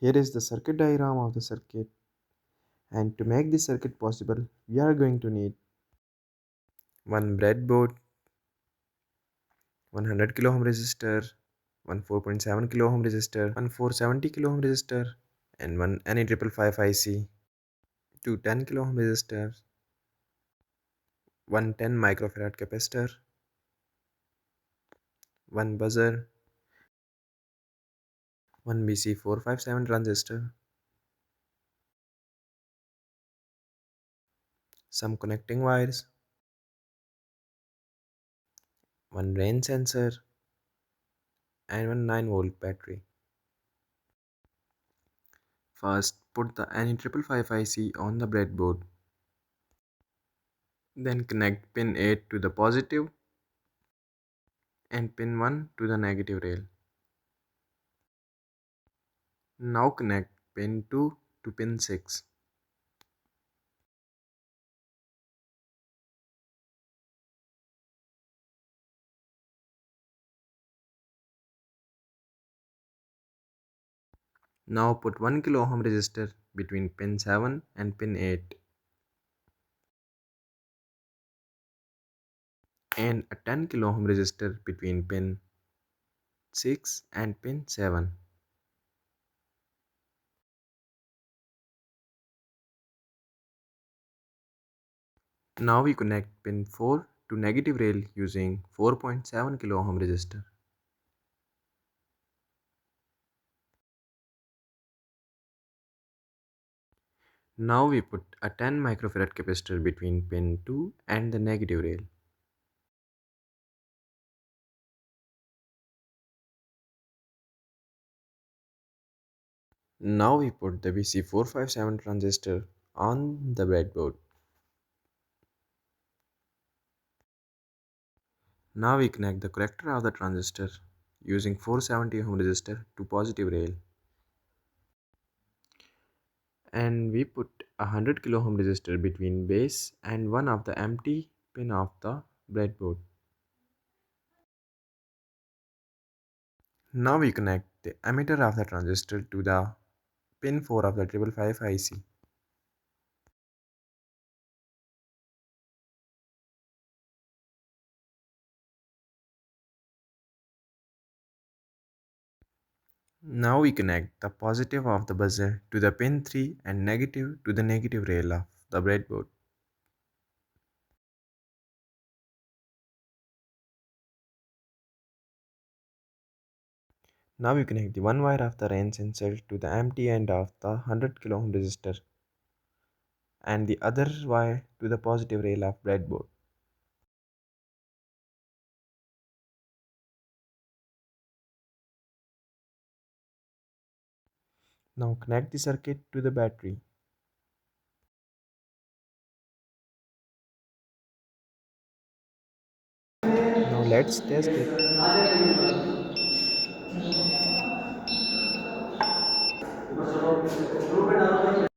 Here is the circuit diagram of the circuit, and to make this circuit possible, we are going to need one breadboard, 100 kilo ohm resistor, one 4.7 kilo ohm resistor, one 470 kilo ohm resistor, and one NE555 IC, two 10 kilo ohm resistors, one 10 microfarad capacitor, one buzzer, one BC457 transistor, some connecting wires, one rain sensor, and one 9-volt battery. First, put the NE555 IC on the breadboard. Then connect pin 8 to the positive and pin 1 to the negative rail. Now connect pin 2 to pin 6. Now put 1 kilo ohm resistor between pin 7 and pin 8 and a 10 kilo ohm resistor between pin 6 and pin 7. Now we connect pin 4 to negative rail using 4.7 kilo ohm resistor. Now we put a 10 microfarad capacitor between pin 2 and the negative rail. Now we put the BC457 transistor on the breadboard. Now we connect the collector of the transistor using 470 ohm resistor to positive rail. And we put a 100 kilo ohm resistor between base and one of the empty pin of the breadboard. Now we connect the emitter of the transistor to the pin 4 of the 555 IC. Now we connect the positive of the buzzer to the pin 3 and negative to the negative rail of the breadboard. Now we connect the one wire of the rain sensor to the empty end of the 100 kilo ohm resistor and the other wire to the positive rail of breadboard. Now connect the circuit to the battery. Now let's test it.